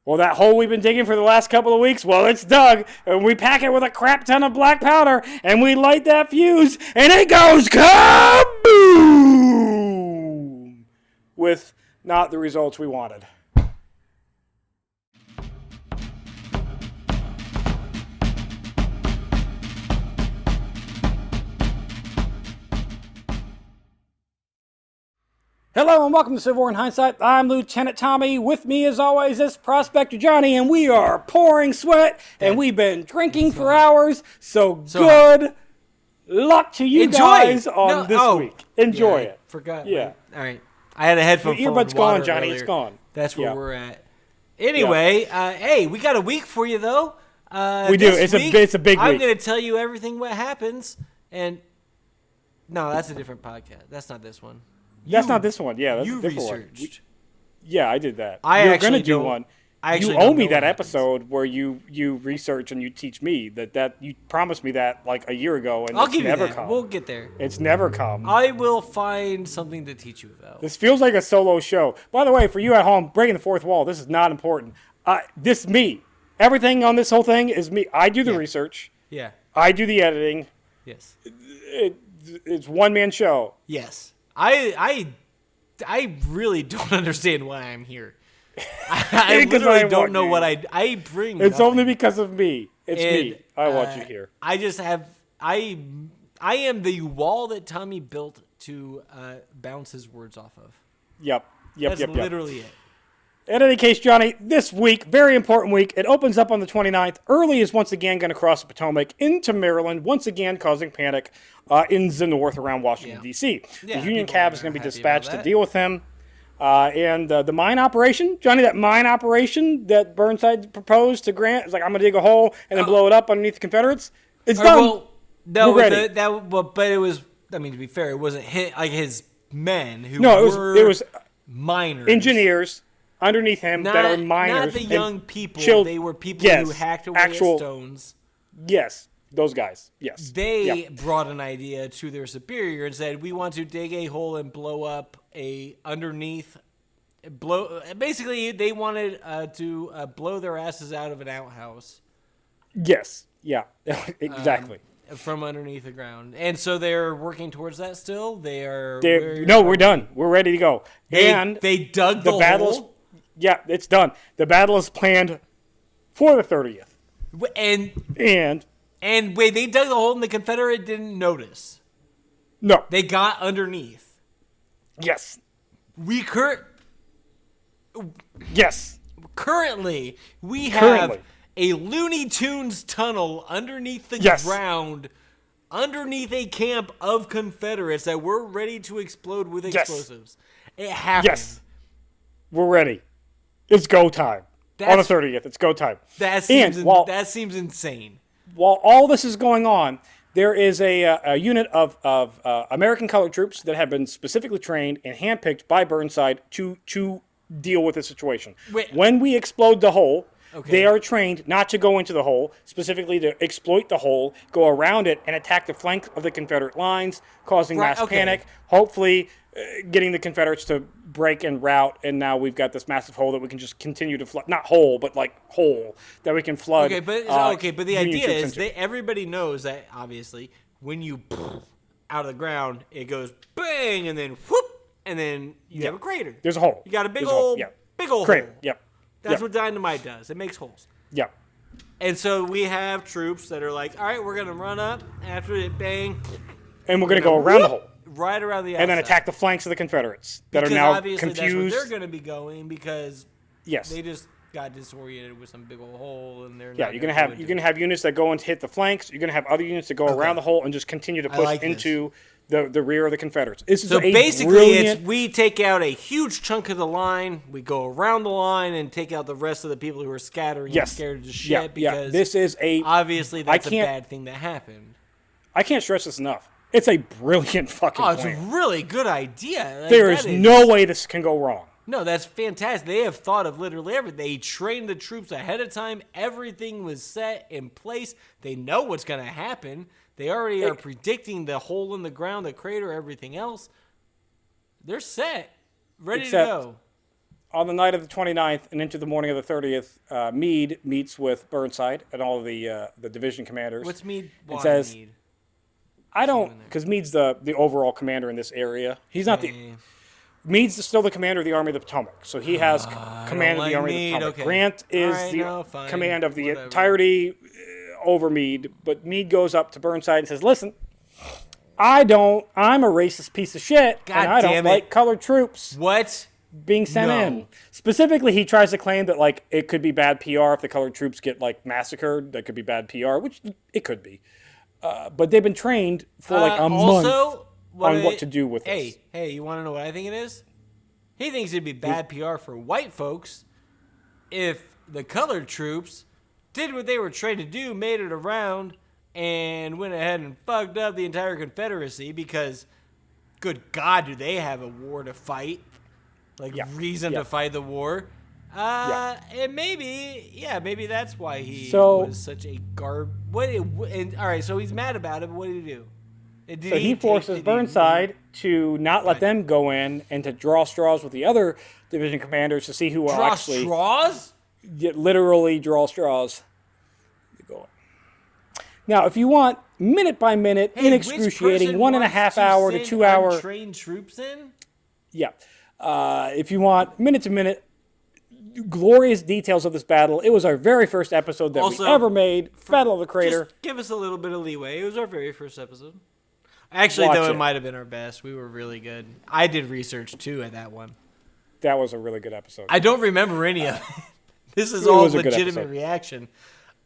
Well, that hole we've been digging for the last couple of weeks, well, it's dug, and we pack it with a crap ton of black powder, and we light that fuse, and it goes kaboom! With not the results we wanted. Hello and welcome to Civil War in Hindsight. I'm Lieutenant Tommy. With me, as always, is Prospector Johnny, and we are pouring sweat, and we've been drinking for hours. So good luck to you guys on this week. Enjoy it. Forgot. Yeah. All right. I had a headphone. Your earbud's gone, Johnny. Earlier. It's gone. That's where we're at. Anyway, hey, we got a week for you though. We do. It's a big week. I'm going to tell you everything what happens, and no, that's a different podcast. That's not this one. That's not this one. Yeah, that's you a different researched. Yeah, I did that. You're going to do one. You owe me that episode where you research and you teach me that you promised me that like a year ago, and I'll it's give never you that. come. We'll get there. It's never come. I will find something to teach you about. This feels like a solo show. By the way, for you at home, breaking the fourth wall, this is not important. This is me. Everything on this whole thing is me. I do the research. Yeah. I do the editing. Yes. It's one-man show. Yes. I really don't understand why I'm here. I literally don't know what I bring. It's only because of me. It's me. I want you here. I just have I am the wall that Tommy built to bounce his words off of. Yep. That's literally it. In any case, Johnny, this week, very important week. It opens up on the 29th. Early is once again going to cross the Potomac into Maryland, once again causing panic in the north around Washington, D.C. Yeah, the Union Cav is going to be dispatched to deal with him. And the mine operation, Johnny, that mine oration that Burnside proposed to Grant, is like, I'm going to dig a hole and then blow it up underneath the Confederates. It's done. Well, no, we're ready. But it was, I mean, to be fair, it wasn't his men who it was miners. Engineers underneath him that are miners. Not the young people. They were people who hacked away at stones. Yes, those guys. Yes. They brought an idea to their superior and said, we want to dig a hole and blow up basically, they wanted to blow their asses out of an outhouse. Yes. Yeah. Exactly. From underneath the ground. And so they're working towards that still. We're done. We're ready to go. They dug the hole. Yeah, it's done. The battle is planned for the 30th. And wait, they dug the hole and the Confederate didn't notice. No. They got underneath. Yes. Currently, we have a Looney Tunes tunnel underneath the ground, underneath a camp of Confederates that we're ready to explode with explosives. It happened. Yes. We're ready. It's go time. On the 30th, it's go time. That seems insane. While all this is going on, there is a unit of American colored troops that have been specifically trained and handpicked by Burnside to deal with the situation. When we explode the hole, they are trained not to go into the hole, specifically to exploit the hole, go around it, and attack the flank of the Confederate lines, causing mass panic, hopefully getting the Confederates to break and rout, and now we've got this massive hole that we can just continue to flood. Not hole, but like hole that we can flood. But the idea is everybody knows that, obviously, when you out of the ground, it goes bang, and then whoop, and then you have a crater. There's a hole. You got a big old crater. Hole. Yep. That's what dynamite does. It makes holes. Yep. And so we have troops that are like, all right, we're going to run up after it bang. And we're going to go around the hole. Right around the outside. And then attack the flanks of the Confederates that are now confused. That's where they're going to be going because they just got disoriented with some big old hole, and they're you're going to have units that go and hit the flanks. You're going to have other units that go around the hole and just continue to push into the rear of the Confederates. So basically, we take out a huge chunk of the line, we go around the line, and take out the rest of the people who are scattering and scared to shit because this is obviously that's a bad thing that happened. I can't stress this enough. It's a brilliant fucking plan. It's a really good idea. There is no way this can go wrong. No, that's fantastic. They have thought of literally everything. They trained the troops ahead of time. Everything was set in place. They know what's going to happen. They already are predicting the hole in the ground, the crater, everything else. They're set, ready to go. on the night of the 29th and into the morning of the 30th, Meade meets with Burnside and all of the division commanders. What's Meade? Why says, Meade? I don't, because Meade's the overall commander in this area. He's not Meade's still the commander of the Army of the Potomac, so he has command of the Army of the Potomac. Grant is command of the entirety over Meade, but Meade goes up to Burnside and says, listen, I'm a racist piece of shit, and I don't like colored troops. What? Being sent in. Specifically, he tries to claim that, like, it could be bad PR if the colored troops get, like, massacred. That could be bad PR, which it could be. But they've been trained for, like, a month on what to do with this. Hey, you want to know what I think it is? He thinks it'd be bad PR for white folks if the colored troops did what they were trained to do, made it around, and went ahead and fucked up the entire Confederacy because, good God, do they have a war to fight? Reason to fight the war. And maybe that's why he was such a all right, so he's mad about it, but what did he do? He forces Burnside to not let them go in and to draw straws with the other division commanders to see who will actually... Draw straws? Literally draw straws. Now, if you want minute by minute, in excruciating 1.5 hour to 2 hour... trained troops in? Yeah. If you want minute to minute, glorious details of this battle, it was our very first episode that we ever made. Battle of the Crater. Just give us a little bit of leeway. It was our very first episode. Actually, it might have been our best. We were really good. I did research, too, at that one. That was a really good episode. I don't remember any of it. This is all legitimate reaction.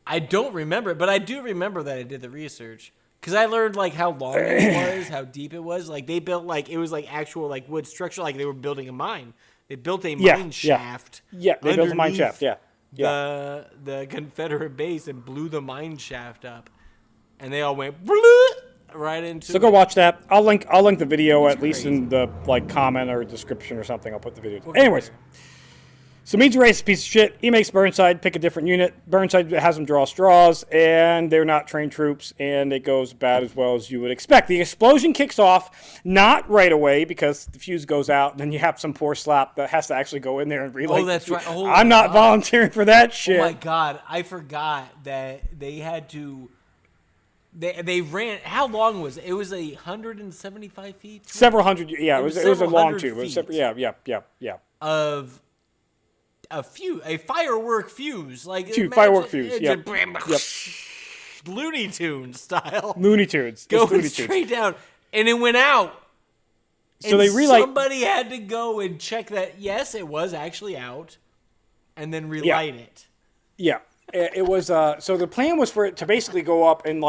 I don't remember it, but I do remember that I did the research. Because I learned, like, how long it was, how deep it was. Like, they built, like, it was, like, actual, like, wood structure. Like, they were building a mine. They built a mine shaft. Yeah, they built a mine shaft, The Confederate base and blew the mine shaft up. And they all went right into So go watch that. I'll link the video at least in the, like, comment or description or something. I'll put the video. Anyways. So Meade's a racist piece of shit. He makes Burnside pick a different unit. Burnside has them draw straws, and they're not trained troops, and it goes bad as well as you would expect. The explosion kicks off, not right away, because the fuse goes out, and then you have some poor slap that has to actually go in there and relight. Oh, that's right. I'm not volunteering for that shit. Oh, my God. I forgot that they had to... They ran... How long was it? It was 175 feet? Several hundred... Yeah, it was a long tube. Yeah. Of... A firework fuse, firework fuse. Yep. Looney Tunes style. Looney Tunes. Going straight down, and it went out. So they relight. Somebody had to go and check that. Yes, it was actually out, and then relight it. Yeah, it was. So the plan was for it to basically go up and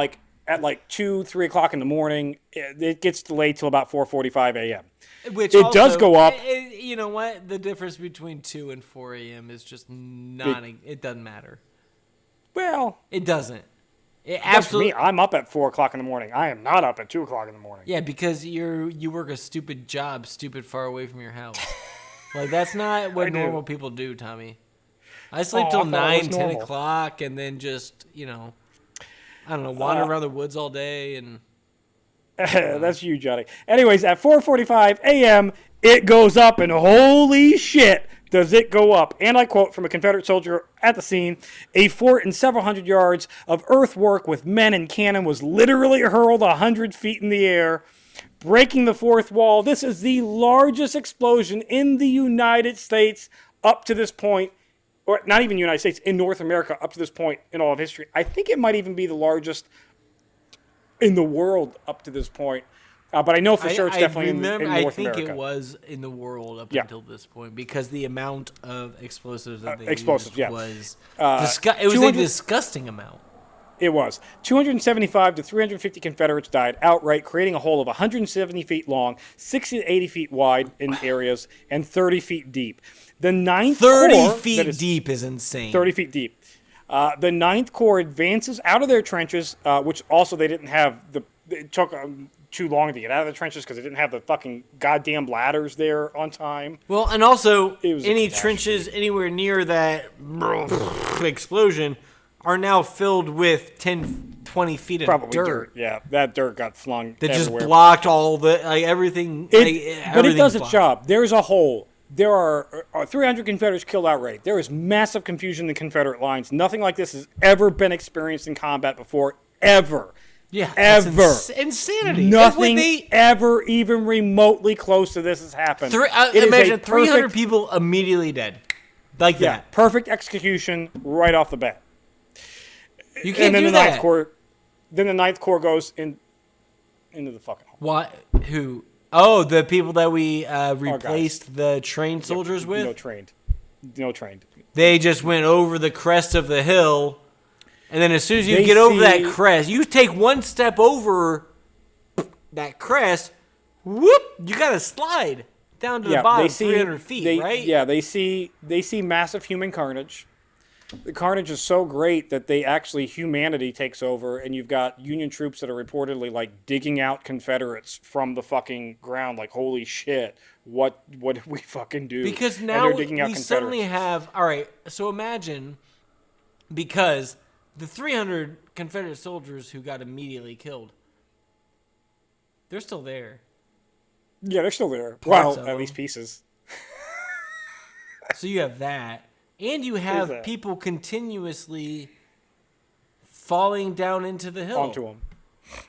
at 2-3 o'clock in the morning. It gets delayed till about 4:45 a.m. Which it does go up. You know what? The difference between 2 and 4 a.m. is just not. It doesn't matter. Well, it doesn't. It absolutely. Me, I'm up at 4 o'clock in the morning. I am not up at 2 o'clock in the morning. Yeah, because you work a stupid job, stupid far away from your house. That's not what normal people do, Tommy. I sleep till 9, 10 o'clock, and then just I don't know, wander around the woods all day and. That's you, Johnny. Anyways, at 4:45 a.m., it goes up, and holy shit, does it go up. And I quote from a Confederate soldier at the scene, "A fort and several hundred yards of earthwork with men and cannon was literally hurled 100 feet in the air, breaking the fourth wall. This is the largest explosion in the United States up to this point, or not even United States, in North America up to this point in all of history. I think it might even be the largest in the world up to this point. But I know for sure it's definitely in North America. I think it was in the world up until this point because the amount of explosives that they used was it was a disgusting amount. It was. 275 to 350 Confederates died outright, creating a hole of 170 feet long, 60 to 80 feet wide in areas, and 30 feet deep. The 9th Corps... 30 feet deep is insane. 30 feet deep. The 9th Corps advances out of their trenches, which also they didn't have... It took too long to get out of the trenches because they didn't have the fucking goddamn ladders there on time. Well, and also, any trenches anywhere near that explosion are now filled with 10, 20 feet of dirt. Yeah, that dirt got flung that everywhere. Just blocked all the, everything. But it does its job. There's a hole. There are 300 Confederates killed outright. There is massive confusion in the Confederate lines. Nothing like this has ever been experienced in combat before, ever. Yeah, ever. Insanity. Nothing ever even remotely close to this has happened. Imagine 300 people immediately dead. Like that. Perfect execution right off the bat. You can't do that. Then the Ninth Corps goes into the fucking hole. What? Who? Oh, the people that we replaced the trained soldiers with? No trained. They just went over the crest of the hill, and then as soon as you get over that crest, you take one step over that crest, whoop, you got to slide down to the bottom 300 feet, right? Yeah, they see massive human carnage. The carnage is so great that humanity takes over, and you've got Union troops that are reportedly like digging out Confederates from the fucking ground. Like, holy shit, what did we fucking do? Because now we suddenly have, all right, so imagine, because the 300 Confederate soldiers who got immediately killed, they're still there. Yeah, they're still there. Well, at least pieces. So you have that. And you have people continuously falling down into the hill. Onto them.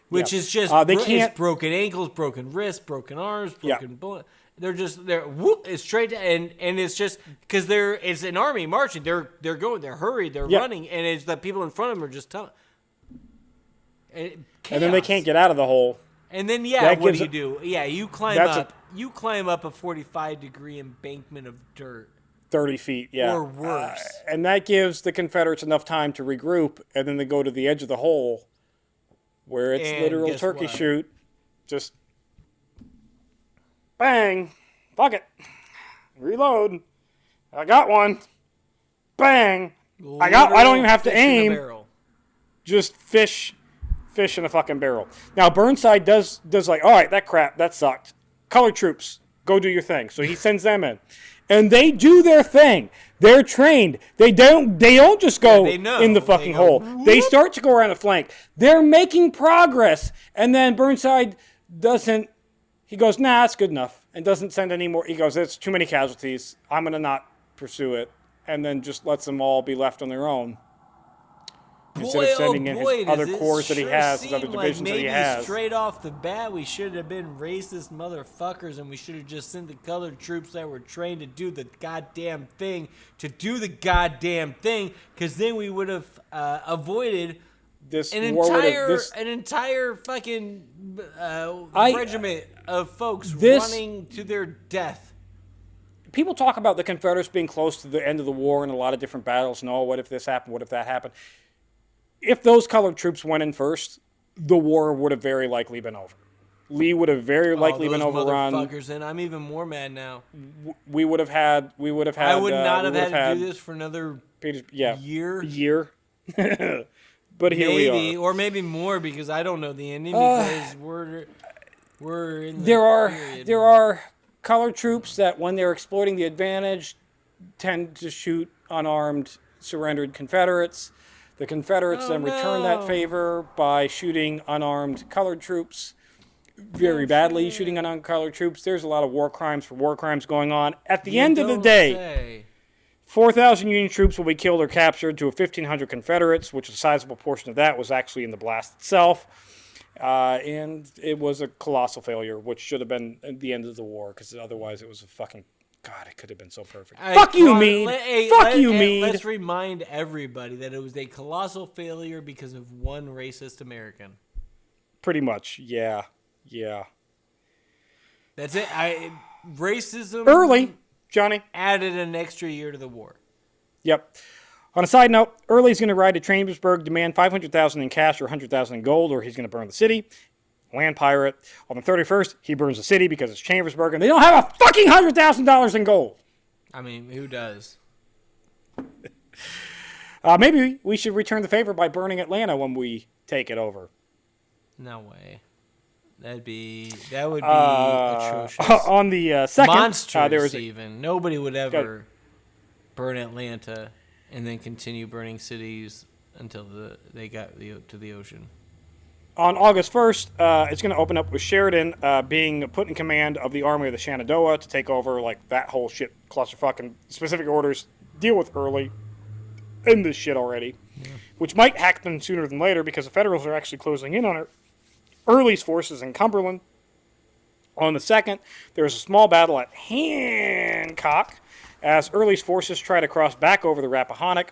Which is just it's broken ankles, broken wrists, broken arms, broken bullet. They're whoop, it's straight and it's just because it's an army marching. They're hurried, they're running, and it's the people in front of them are just telling. And then they can't get out of the hole. And then what do you do? Yeah, you climb up. You climb up a 45-degree embankment of dirt. 30 feet, yeah. Or worse. And that gives the Confederates enough time to regroup, and then they go to the edge of the hole, where it's literal turkey shoot. Just bang, fuck it, reload. I got one. Bang. I don't even have to aim. Just fish in a fucking barrel. Now Burnside does like, all right, that sucked. Colored troops, go do your thing. So he sends them in. And they do their thing. They're trained. They don't just go in the fucking hole. They start to go around the flank. They're making progress. And then Burnside doesn't. He goes, nah, that's good enough. And doesn't send any more. He goes, it's too many casualties. I'm going to not pursue it. And then just lets them all be left on their own. Instead of sending in his other corps that he has, his other divisions that he has. Straight off the bat, we should have been racist motherfuckers, and we should have just sent the colored troops that were trained to do the goddamn thing, because then we would have avoided an entire fucking regiment of folks running to their death. People talk about the Confederates being close to the end of the war in a lot of different battles. No, what if this happened? What if that happened? If those colored troops went in first, the war would have very likely been over. Lee would have very likely been overrun. And I'm even more mad now. We would have had. I would not have had to do this for another year. But here we are. Or maybe more, because I don't know the ending, because we're in the there are colored troops that, when they're exploiting the advantage, tend to shoot unarmed, surrendered Confederates. The Confederates then return that favor by shooting unarmed colored troops very badly, shooting unarmed colored troops. There's a lot of war crimes going on. At the end of the day, 4,000 Union troops will be killed or captured to 1,500 Confederates, which a sizable portion of that was actually in the blast itself. And it was a colossal failure, which should have been at the end of the war, because otherwise it was a fucking... God, it could have been so perfect. Fuck you, Meade. Fuck you, Meade. Let's remind everybody that it was a colossal failure because of one racist American. Pretty much, yeah. That's it. Racism... Early, Johnny. Added an extra year to the war. Yep. On a side note, Early's going to ride to Chambersburg, demand $500,000 in cash or $100,000 in gold, or he's going to burn the city. Land pirate. On the 31st, he burns the city because it's Chambersburg, and they don't have a fucking $100,000 in gold. I mean, who does? Maybe we should return the favor by burning Atlanta when we take it over. No way. That would be atrocious. On the second, monstrous even. Nobody would ever burn Atlanta and then continue burning cities until they got to the ocean. On August 1st, it's going to open up with Sheridan being put in command of the Army of the Shenandoah to take over like that whole shit clusterfuck and specific orders. Deal with Early in this shit already, which might happen sooner than later because the Federals are actually closing in on it. Early's forces in Cumberland. On the 2nd, there's a small battle at Hancock as Early's forces try to cross back over the Rappahannock.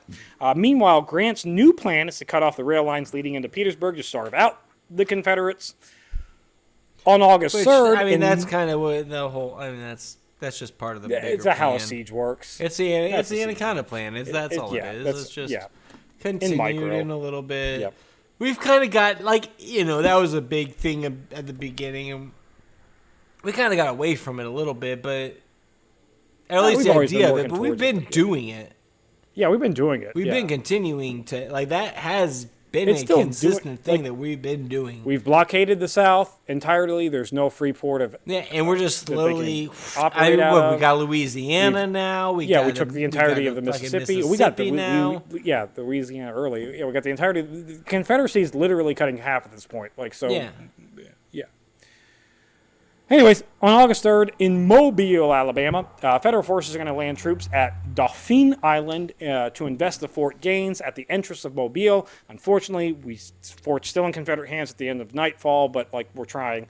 Meanwhile, Grant's new plan is to cut off the rail lines leading into Petersburg to starve out the Confederates. On August 3rd... I mean, that's kind of what the whole... I mean, that's just part of the bigger It's how a siege works. It's the Anaconda plan. That's all it is. It's just continued in a little bit. Yep. We've kind of got, that was a big thing at the beginning, and we kind of got away from it a little bit, but at least the idea of it, but we've been doing it. Yeah, we've been doing it. We've been continuing to, that has been a consistent thing that we've been doing. We've blockaded the South entirely. There's no free port of... Yeah, and we're just slowly... we got Louisiana now. We took the entirety of the Mississippi. We got the Louisiana early. Yeah, we got the entirety... The Confederacy is literally cutting half at this point. Yeah. Anyways, on August 3rd, in Mobile, Alabama, federal forces are going to land troops at Dauphin Island to invest the Fort Gaines at the entrance of Mobile. Unfortunately, fort's still in Confederate hands at the end of nightfall, but we're trying.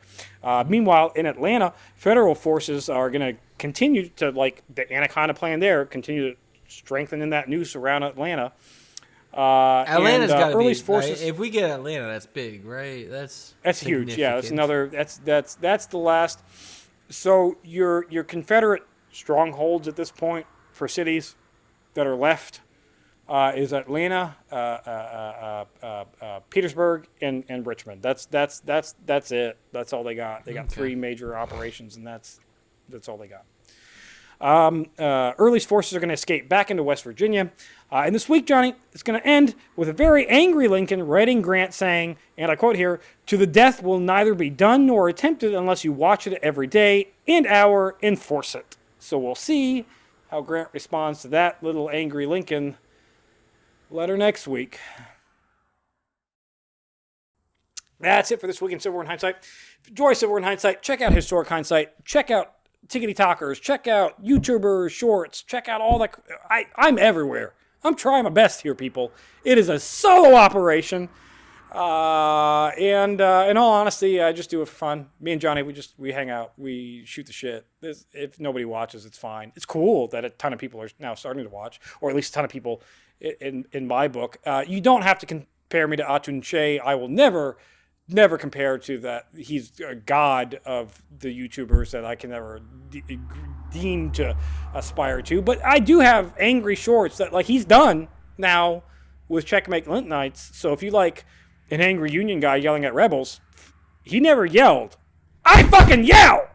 Meanwhile, in Atlanta, federal forces are going to continue to, the Anaconda plan there, continue to strengthen in that noose around Atlanta. Atlanta's got to be forces. If we get Atlanta, that's big, right? That's huge. Yeah, that's another. That's the last. So your Confederate strongholds at this point for cities that are left is Atlanta, Petersburg, and Richmond. That's it. That's all they got. They got 3 major operations, and that's all they got. Early's forces are going to escape back into West Virginia. And this week, Johnny, it's going to end with a very angry Lincoln writing Grant saying, and I quote here, "To the death will neither be done nor attempted unless you watch it every day and hour and force it." So we'll see how Grant responds to that little angry Lincoln letter next week. That's it for this week in Civil War in Hindsight. If you enjoy Civil War in Hindsight, check out Historic Hindsight. Check out Tickety Talkers. Check out YouTubers, Shorts. Check out all that. I'm everywhere. I'm trying my best here, people. It is a solo operation. And in all honesty, I just do it for fun. Me and Johnny, we hang out. We shoot the shit. If nobody watches, it's fine. It's cool that a ton of people are now starting to watch, or at least a ton of people in my book. You don't have to compare me to Atun Shea. I will never compare to that. He's a god of the YouTubers that I can never deem to aspire to. But I do have angry shorts that he's done now with Checkmate Lint Nights. So if you like an angry Union guy yelling at rebels, he never yelled. I fucking yell!